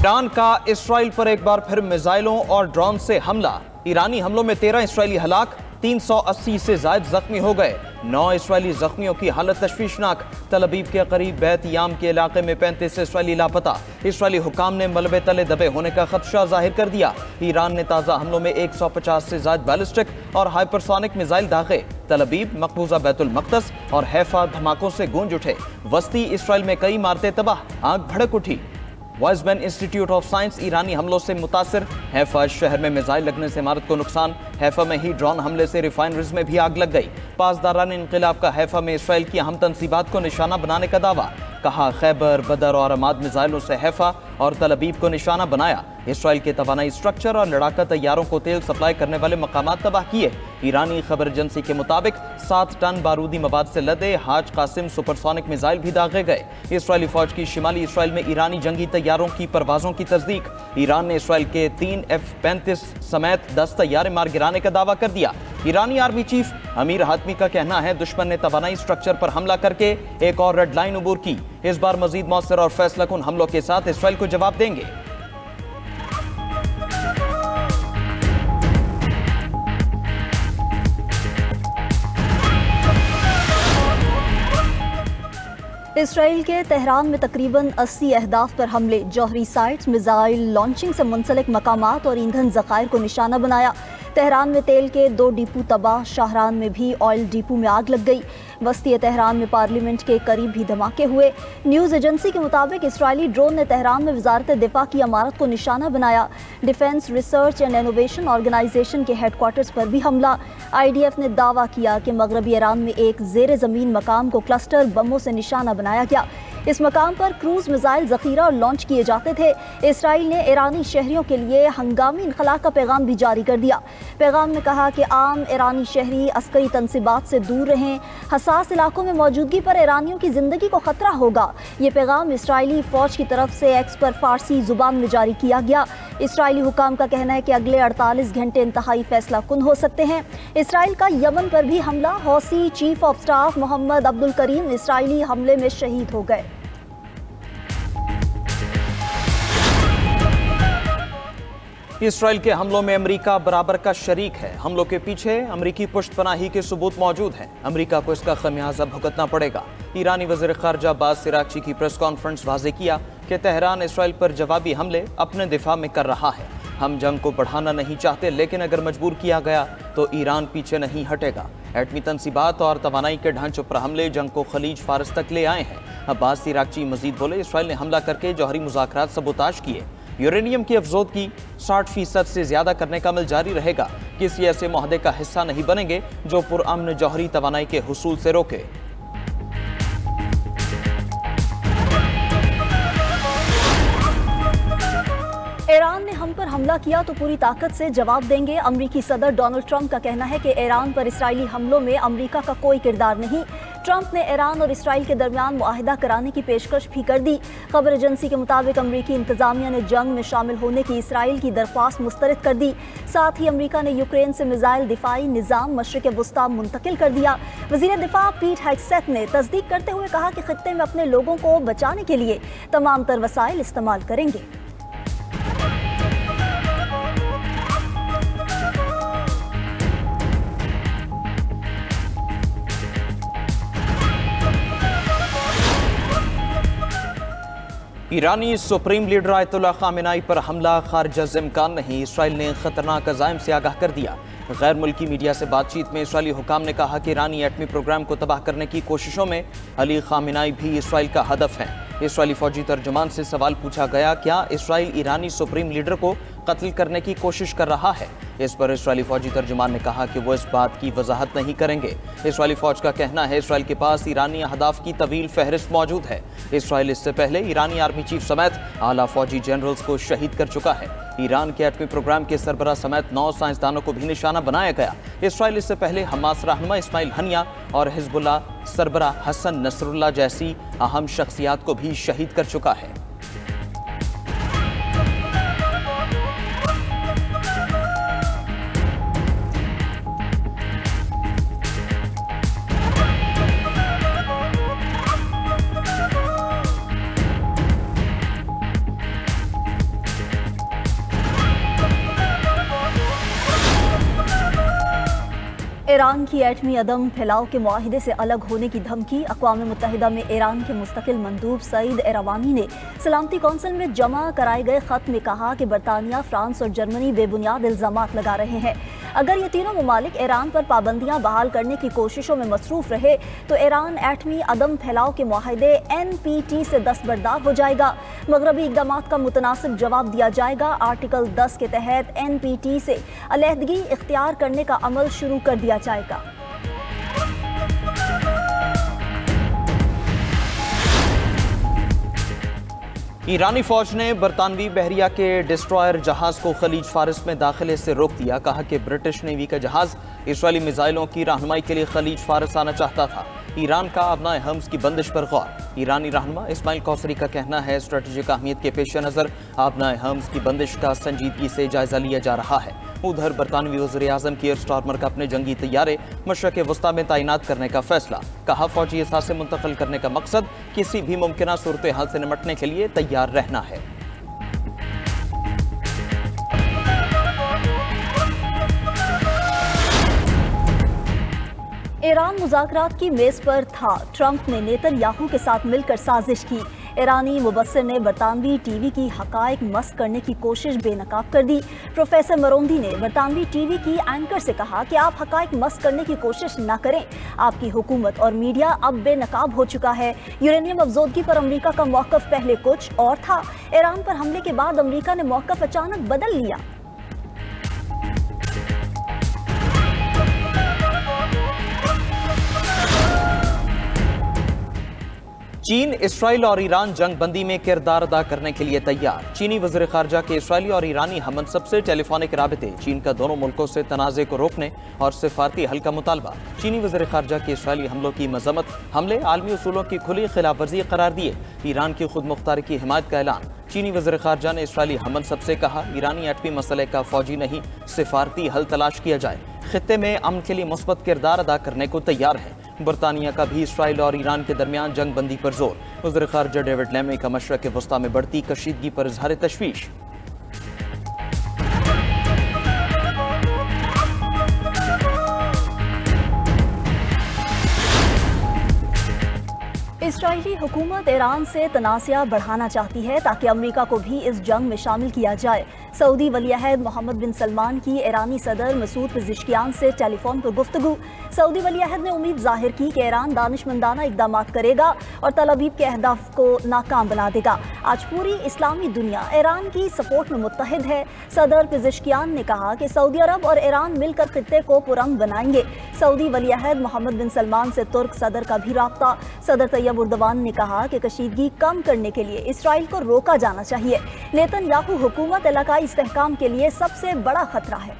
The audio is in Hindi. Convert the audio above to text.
ईरान का इसराइल पर एक बार फिर मिसाइलों और ड्रोन से हमला। ईरानी हमलों में 13 इसराइली हलाक, 380 से ज्यादा जख्मी हो गए। 9 इसराइली जख्मियों की हालत तशवीशनाक। तल अबीब के करीब बैत याम के इलाके में 35 इसराइली लापता। इसराइली हुकाम ने मलबे तले दबे होने का खदशा जाहिर कर दिया। ईरान ने ताज़ा हमलों में 150 से ज्यादा बैलिस्टिक और हाइपरसोनिक मिसाइल दागे। तल अबीब, मकबूजा बैतुल मक़दस और हैफा धमाकों से गूंज उठे। वस्ती इसराइल में कई इमारतें तबाह, आग भड़क उठी। वाइजमैन इंस्टीट्यूट ऑफ साइंस ईरानी हमलों से मुतासिर। हैफा शहर में मिसाइल लगने से इमारत को नुकसान। हैफा में ही ड्रोन हमले से रिफाइनरीज में भी आग लग गई। पासदारान इंक़िलाब का हैफा में इसराइल की अहम तनसीबात को निशाना बनाने का दावा। कहा, खैबर, बदर और अमाद मिसाइलों से हैफा और तल अबीब को निशाना बनाया। इसराइल के तवानाई स्ट्रक्चर और लड़ाका तैयारों को तेल सप्लाई करने वाले मकामात तबाह किए। ईरानी खबर एजेंसी के मुताबिक 7 टन बारूदी मवाद से लदे हाज कासिम सुपरसोनिक मिसाइल भी दागे गए। इसराइली फौज की शिमाली इसराइल में ईरानी जंगी तैयारों की परवाजों की तस्दीक। ईरान ने इसराइल के 3 F-35 समेत 10 तैयारे मार गिराने का दावा कर दिया। ईरानी आर्मी चीफ अमीर हातमी का कहना है, दुश्मन ने तवानाई स्ट्रक्चर पर हमला करके एक और रेड लाइन अबूर की। इस बार मजीद मौसर और फैसलाकुन हमलों के साथ इसराइल को जवाब देंगे। इसराइल के तेहरान में तकरीबन 80 अहदाफ पर हमले, जौहरी साइट्स, मिसाइल लॉन्चिंग से मुंसलिक मकामात और ईंधन ज़खायर को निशाना बनाया। तेहरान में तेल के 2 डिपो तबाह, शाहरान में भी ऑयल डिपो में आग लग गई। वस्ती तेहरान में पार्लियामेंट के करीब भी धमाके हुए। न्यूज़ एजेंसी के मुताबिक इसराइली ड्रोन ने तेहरान में वजारत दिफा की इमारत को निशाना बनाया। Defence research and innovation organisation के हेडक्वार्टर्स पर भी हमला। IDF ने दावा किया कि मगरबी ईरान में एक ज़ेर ज़मीन मकाम को क्लस्टर बमों से निशाना बनाया गया। इस मकाम पर क्रूज मिसाइल जखीरा और लॉन्च किए जाते थे। इसराइल ने ईरानी शहरियों के लिए हंगामी इनखला का पैगाम भी जारी कर दिया। पैगाम में कहा कि आम ईरानी शहरी अस्करी तनसीबात से दूर रहें, हसास इलाकों में मौजूदगी पर ईरानियों की जिंदगी को खतरा होगा। ये पैगाम इसराइली फौज की तरफ से एक्स पर फारसी जुबान में जारी किया गया। इसराइली हुकाम का कहना है कि अगले 48 घंटे इंतहाई फैसला कुन हो सकते हैं। इसराइल का यमन पर भी हमला, Houthi chief of staff Mohammad Abdul Karim इसराइली हमले में शहीद हो गए। इसराइल के हमलों में अमेरिका बराबर का शरीक है। हमलों के पीछे अमेरिकी पुष्टपनाही के सबूत मौजूद हैं। अमेरिका को इसका खमियाजा भुगतना पड़ेगा। ईरानी वज़ीर ख़ारजा अब्बास इराक़ची की प्रेस कॉन्फ्रेंस वाज़ेह किया कि तेहरान इसराइल पर जवाबी हमले अपने दिफा में कर रहा है। हम जंग को बढ़ाना नहीं चाहते, लेकिन अगर मजबूर किया गया तो ईरान पीछे नहीं हटेगा। एटमी तनसीबात और तवानाई के ढांचों पर हमले जंग को खलीज फारस तक ले आए हैं। अब्बास इराक़ची मजीद बोले, इसराइल ने हमला करके जौहरी मुज़ाकरात सबूताश किए। यूरेनियम की अफजोदगी 60% से ज्यादा करने का अमल जारी रहेगा। किसी ऐसे मुआहदे का हिस्सा नहीं बनेंगे जो पुरअमन जौहरी तवानाई के हुसूल से रोके। ईरान ने हम पर हमला किया तो पूरी ताकत से जवाब देंगे। अमरीकी सदर डोनाल्ड ट्रंप का कहना है कि ईरान पर इसराइली हमलों में अमरीका का कोई किरदार नहीं। ट्रंप ने ईरान और इसराइल के दरमियान मुआहिदा कराने की पेशकश भी कर दी। खबर एजेंसी के मुताबिक अमरीकी इंतजामिया ने जंग में शामिल होने की इसराइल की दरख्वास्त मुस्तरद कर दी। साथ ही अमरीका ने यूक्रेन से मिसाइल दिफाई निज़ाम मशरिक़ वस्ता मुंतकिल कर दिया। वज़ीर दिफा पीट हेग्सेथ ने तस्दीक करते हुए कहा कि खित्ते में अपने लोगों को बचाने के लिए तमाम तर वसाइल इस्तेमाल करेंगे। ईरानी सुप्रीम लीडर आयतुल्लाह खामेनाई पर हमला खारिज इम्कान नहीं। इसराइल ने खतरनाक अज़ाइम से आगाह कर दिया। गैर मुल्की मीडिया से बातचीत में इसराइली हुकाम ने कहा कि ईरानी एटमी प्रोग्राम को तबाह करने की कोशिशों में अली खामेनाई भी इसराइल का हदफ है। इसराइली फौजी तर्जुमान से सवाल पूछा गया, क्या इसराइल ईरानी सुप्रीम लीडर को कत्ल करने की कोशिश कर रहा है? इस पर इसराइली फौजी तर्जुमान ने कहा कि वो इस बात की वजाहत नहीं करेंगे। इसराइली फौज का कहना है, इसराइल के पास ईरानी अहदाफ की तवील फहरिस्त मौजूद है। इसराइल इससे पहले ईरानी आर्मी चीफ समेत आला फौजी जनरल्स को शहीद कर चुका है। ईरान के एटमी प्रोग्राम के सरबराह समेत 9 साइंसदानों को भी निशाना बनाया गया। इसराइल इससे पहले हमास रहनुमा इस्माइल हनिया और हिजबुल्लाह सरबराह हसन नसरुल्लाह जैसी अहम शख्सियात को भी शहीद कर चुका है। ईरान की एटमी अदम फैलाव के मुआहिदे से अलग होने की धमकी। अक़वाम मुत्तहिदा में ईरान के मुस्तकिल मंदूब सईद एरावानी ने सलामती कौंसिल में जमा कराए गए खत में कहा कि बरतानिया, फ्रांस और जर्मनी बेबुनियाद इल्ज़ामात लगा रहे हैं। अगर ये तीनों ममालिक ईरान पर पाबंदियां बहाल करने की कोशिशों में मसरूफ रहे तो ईरान एटमी अदम फैलाव के मुआहिदे NPT से दस्तबरदार हो जाएगा। मगरबी इक़दामात का मुतनासिब जवाब दिया जाएगा। आर्टिकल 10 के तहत NPT से अलहदगी इख्तियार करने का अमल शुरू कर दिया जाएगा। ईरानी फौज ने बरतानवी बहरिया के डिस्ट्रॉयर जहाज को खलीज फारिस में दाखिले से रोक दिया। कहा कि ब्रिटिश नेवी का जहाज इसराइली मिसाइलों की रहनुमाई के लिए खलीज फारिस आना चाहता था। ईरान का अबनाए हम्स की बंदिश पर गौर। ईरानी रहनुमा इस्माइल कौसरी का कहना है, स्ट्रेटेजिक अहमियत के पेश नज़र अबनाए हम्स की बंदिश का संजीदगी से जायजा लिया जा रहा है। उधर बरतानवी वज़ीर-ए-आज़म की एयर स्टॉर्मर का अपने जंगी तैयारे मशरक़ वस्ता में तैनात करने का फैसला। कहा, फौजी असासे मुंतकिल करने का मकसद किसी भी मुमकिन सूरत हाल से निपटने के लिए तैयार रहना है। ईरान मुज़ाकरात की मेज़ पर था। ट्रंप ने नेतन्याहू के साथ मिलकर साजिश की। ईरानी मुबस्सिर ने बरतानवी टीवी की हक़ाइक़ मस्क करने की कोशिश बेनकाब कर दी। प्रोफेसर मरोंदी ने बरतानवी टीवी की एंकर से कहा कि आप हक़ाइक़ मस्क करने की कोशिश न करें। आपकी हुकूमत और मीडिया अब बेनकाब हो चुका है। यूरेनियम अफजोदगी पर अमरीका का मौक़िफ़ पहले कुछ और था। ईरान पर हमले के बाद अमरीका ने मौक़िफ़ अचानक बदल लिया। चीन, इसराइल और ईरान जंग बंदी में किरदार अदा करने के लिए तैयार। चीनी वज़ीर ख़ारजा के इसराइली और ईरानी हममनसब से टेलीफोनिक राबिते। चीन का दोनों मुल्कों से तनाज़े को रोकने और सिफारती हल का मुतालबा। चीनी वज़ीर ख़ारजा के इसराइली हमलों की मज़म्मत। हमले आलमी उसूलों की खुली खिलाफवर्जी करार दिए। ईरान की खुद मुख्तारी की हिमायत का ऐलान। चीनी वज़ीर ख़ारजा ने इसराइली हममनसब से कहा, ईरानी एटमी मसले का फौजी नहीं सिफारती हल तलाश किया जाए। खित्ते में अमन के लिए मुस्बत किरदार अदा करने को तैयार है। बरतानिया का भी इसराइल और ईरान के दरमियान जंग बंदी पर जोर। वज़ीर ख़ारजा डेविड लैमी का मशरक़ वस्ता में बढ़ती कशीदगी पर इज़हार तशवीश। इसराइली हुकूमत ईरान से तनाज़ा बढ़ाना चाहती है ताकि अमरीका को भी इस जंग में शामिल किया जाए। सऊदी वलीअहद मोहम्मद बिन सलमान की ईरानी सदर मसूद पेज़ेश्कियान से टेलीफोन पर गुफ्तगू। सऊदी वलीअहद ने उम्मीद जाहिर की कि ईरान दानिशमंदाना इक़दामात करेगा और तल अवीव के अहदाफ को नाकाम बना देगा। आज पूरी इस्लामी दुनिया ईरान की सपोर्ट में मुत्तहिद है। सदर पेज़ेश्कियान ने कहा कि सऊदी अरब और ईरान मिलकर खित्ते को पुरअमन बनाएंगे। सऊदी वलीअहद मोहम्मद बिन सलमान से तुर्क सदर का भी राब्ता। सदर तैयब उर्दवान ने कहा कि कशीदगी कम करने के लिए इसराइल को रोका जाना चाहिए। नेतन्याहू हुकूमत इलाकाई इस्तेहकाम के लिए सबसे बड़ा खतरा है।